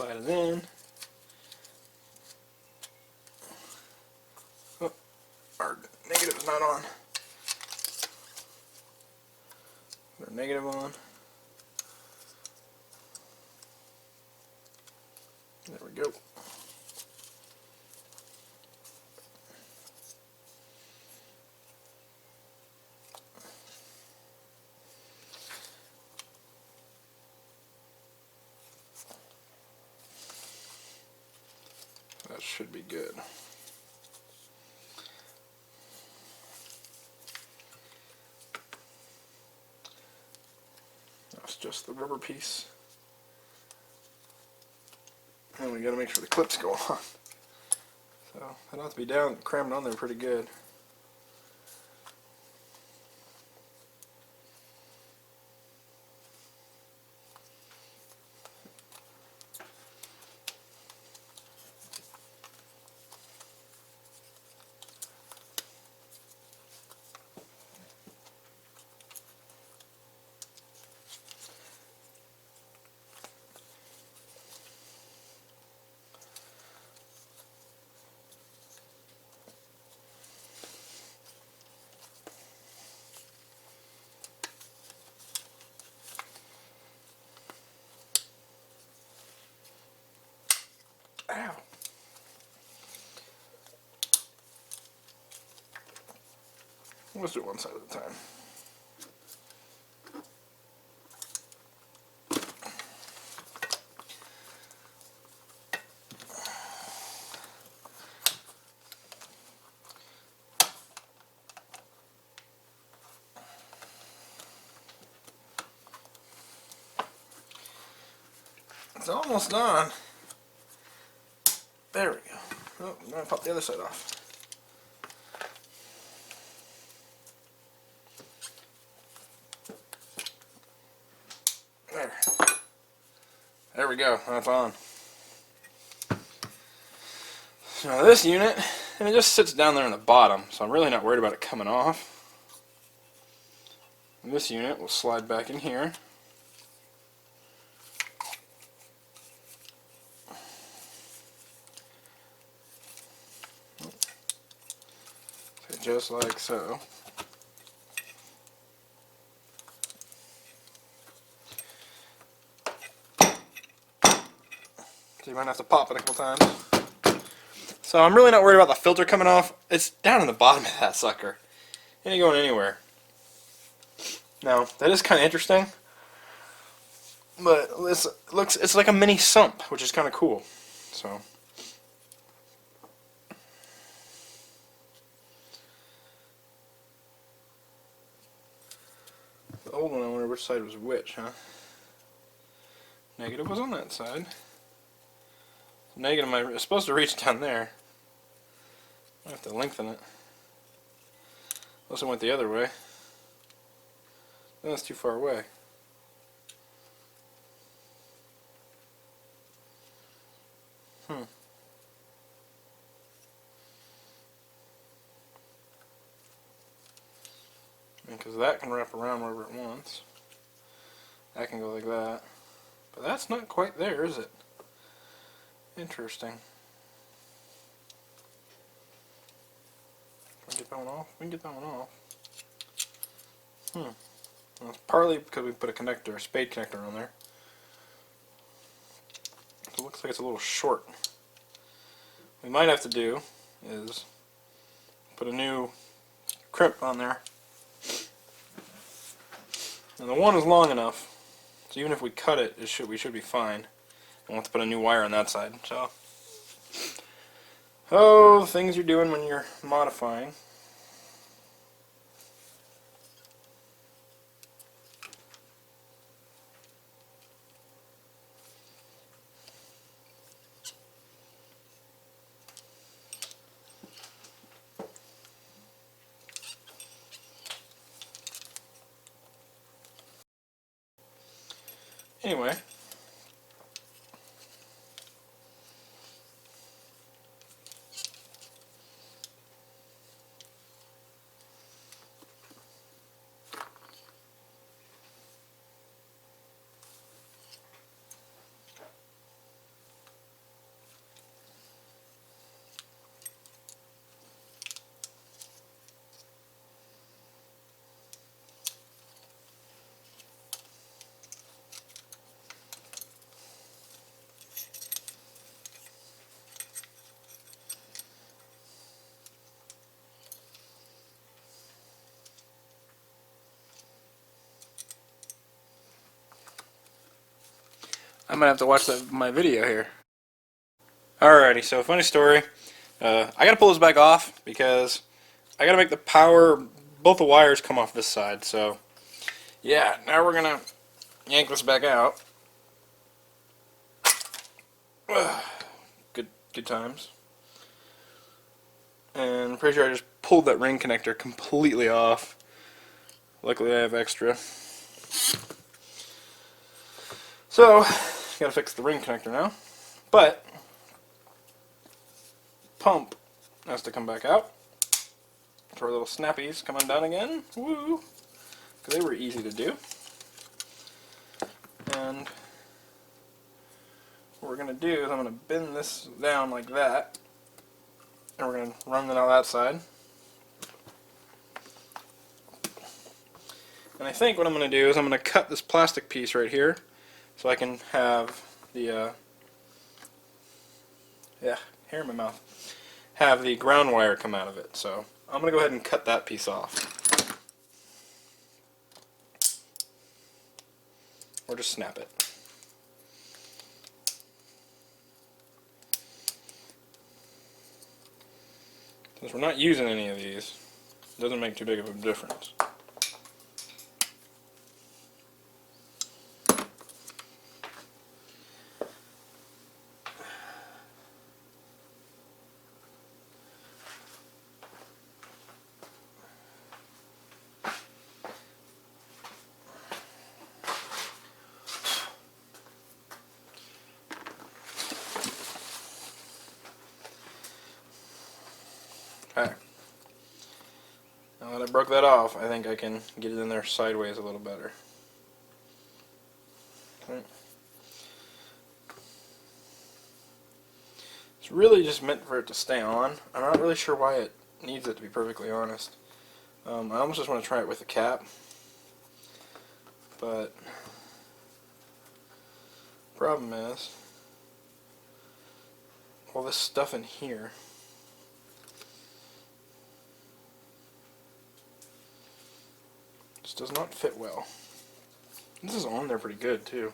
slide it in. Oh, our negative is not on. Put our negative on. There we go. That should be good. That's just the rubber piece. And we gotta make sure the clips go on. So it ought to be down, crammed on there pretty good. Ow. Let's do it one side at a time. It's almost done. There we go. Oh, I'm going to pop the other side off. There. There we go. That's on. Now this unit, and it just sits down there in the bottom, so I'm really not worried about it coming off. And this unit will slide back in here. Just like so. So you might have to pop it a couple times. So I'm really not worried about the filter coming off. It's down in the bottom of that sucker. It ain't going anywhere. Now, that is kind of interesting. But it's like a mini sump, which is kind of cool. So the old one, I wonder which side was which, huh? Negative was on that side. Negative is supposed to reach down there. I have to lengthen it. Unless it went the other way. That's too far away. Because that can wrap around wherever it wants. That can go like that. But that's not quite there, is it? Interesting. Can we get that one off? We can get that one off. Well, it's partly because we put a connector, a spade connector on there. So it looks like it's a little short. What we might have to do is put a new crimp on there. And the one is long enough, so even if we cut it, we should be fine. And we'll have to put a new wire on that side. So, the things you're doing when you're modifying. Anyway, I might have to watch my video here. Alrighty, so funny story. I gotta pull this back off because I gotta make the power, both the wires come off this side. So yeah, now we're gonna yank this back out. Good times. And I'm pretty sure I just pulled that ring connector completely off. Luckily I have extra. So, gotta fix the ring connector now. But, pump has to come back out. So our little snappies come undone again. Woo! Because they were easy to do. And what we're going to do is I'm going to bend this down like that. And we're going to run it on that side. And I think what I'm going to do is I'm going to cut this plastic piece right here so I can have the, hair in my mouth, have the ground wire come out of it. So I'm going to go ahead and cut that piece off. Or just snap it. Since we're not using any of these, it doesn't make too big of a difference. Okay. Now that I broke that off, I think I can get it in there sideways a little better. Okay. It's really just meant for it to stay on. I'm not really sure why it needs it, to be perfectly honest. I almost just want to try it with the cap. But problem is all this stuff in here. Just does not fit well. This is on there pretty good too.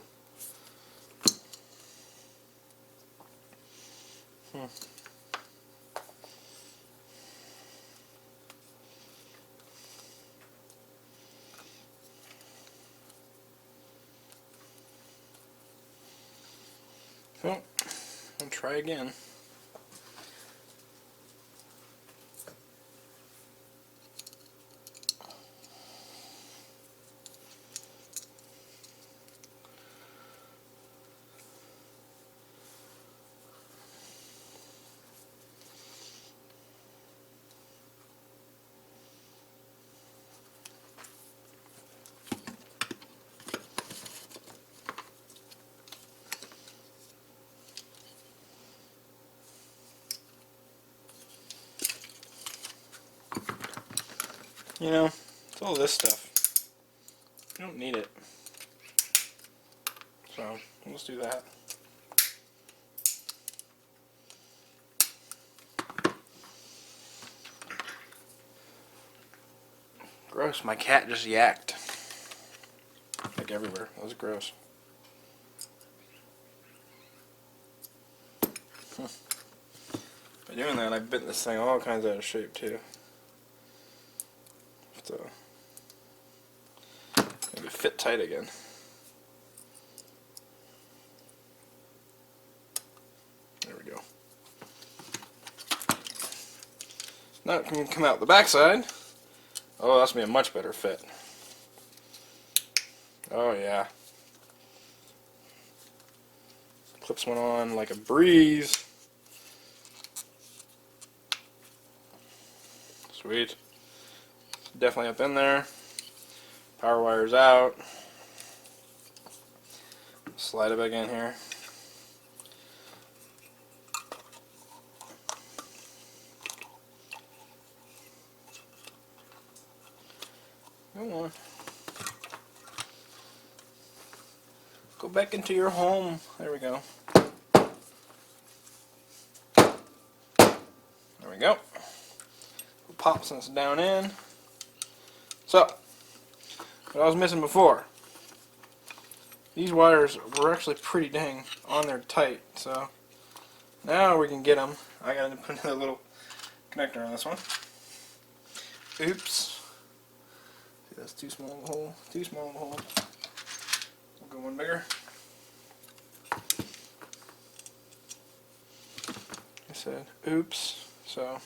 Well, I'll try again. You know, it's all this stuff. You don't need it. So, let's do that. Gross, my cat just yacked. Like everywhere. That was gross. By doing that, I bent this thing all kinds out of shape too. So, make it fit tight again. There we go. Now it can come out the back side. Oh, that's gonna be a much better fit. Oh yeah. Clips went on like a breeze. Sweet. Definitely up in there. Power wires out. Slide it back in here. Come on. Go back into your home. There we go. There we go. We'll pop this down in. So, what I was missing before. these wires were actually pretty dang on there tight, so now we can get them. I gotta put another little connector on this one. Oops. See, that's too small of a hole. Too small of a hole. We'll go one bigger. I said, oops. So.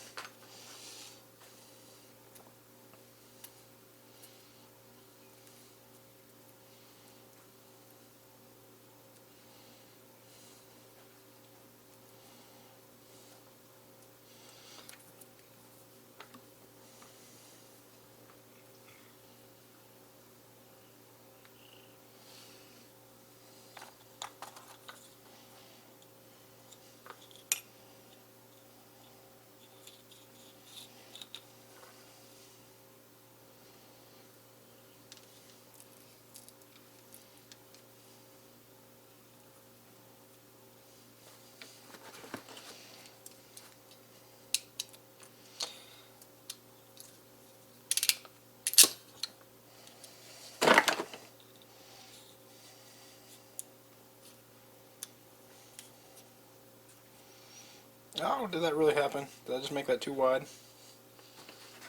Oh, did that really happen? Did I just make that too wide?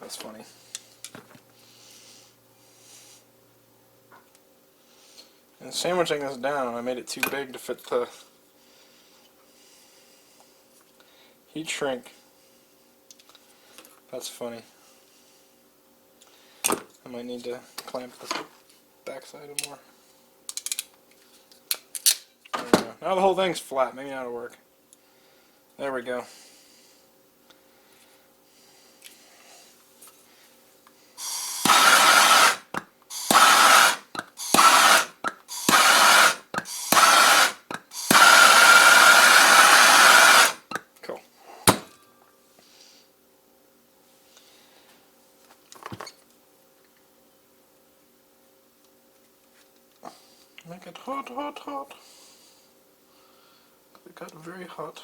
That's funny. And sandwiching this down, I made it too big to fit the heat shrink. That's funny. I might need to clamp this backside more. There we go. Now the whole thing's flat. Maybe that'll work. There we go. Cool. Make it hot, hot, hot. It got very hot.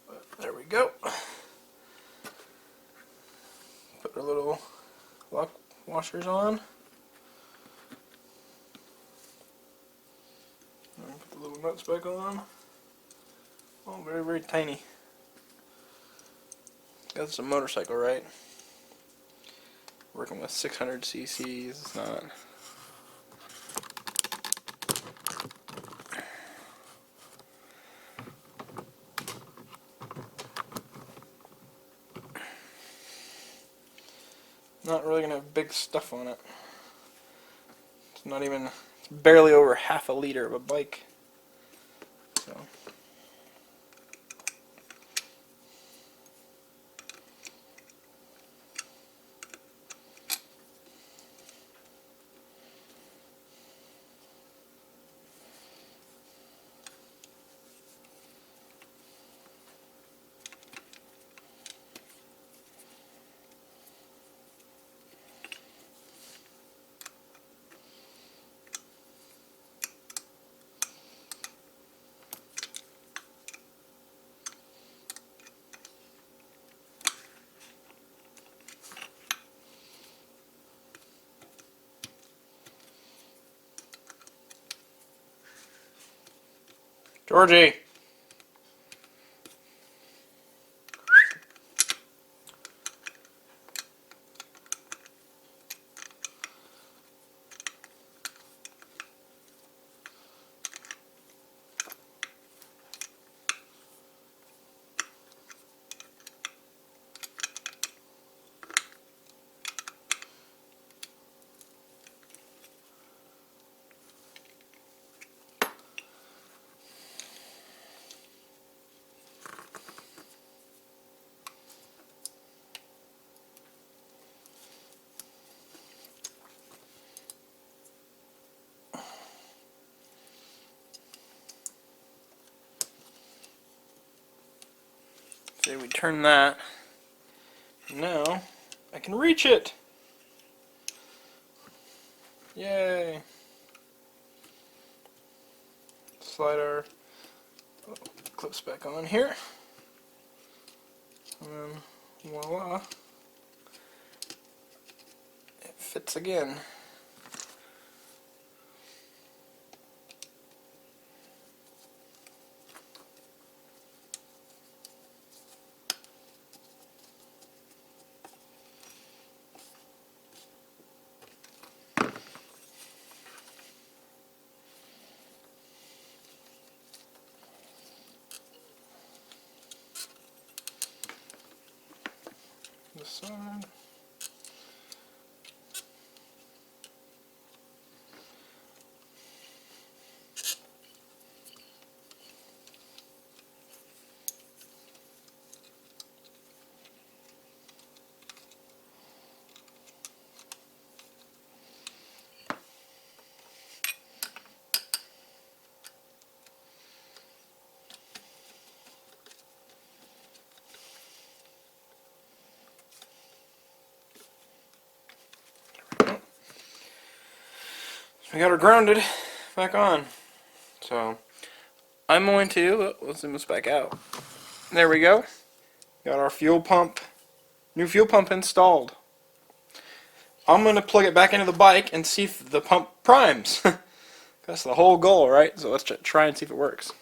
But there we go. Put our little lock washers on. And put the little nuts back on. Oh, very, very tiny. That's a motorcycle, right? Working with 600 cc's, it's not. Not really gonna have big stuff on it. It's not even, it's barely over half a liter of a bike. So. Georgie! Okay, we turn that. Now, I can reach it! Yay! Slide our clips back on here. And then, voila. It fits again. this side. We got her grounded back on. So I'm going to, let's zoom this back out. There we go. Got our fuel pump, new fuel pump installed. I'm going to plug it back into the bike and see if the pump primes. That's the whole goal, right? So let's try and see if it works.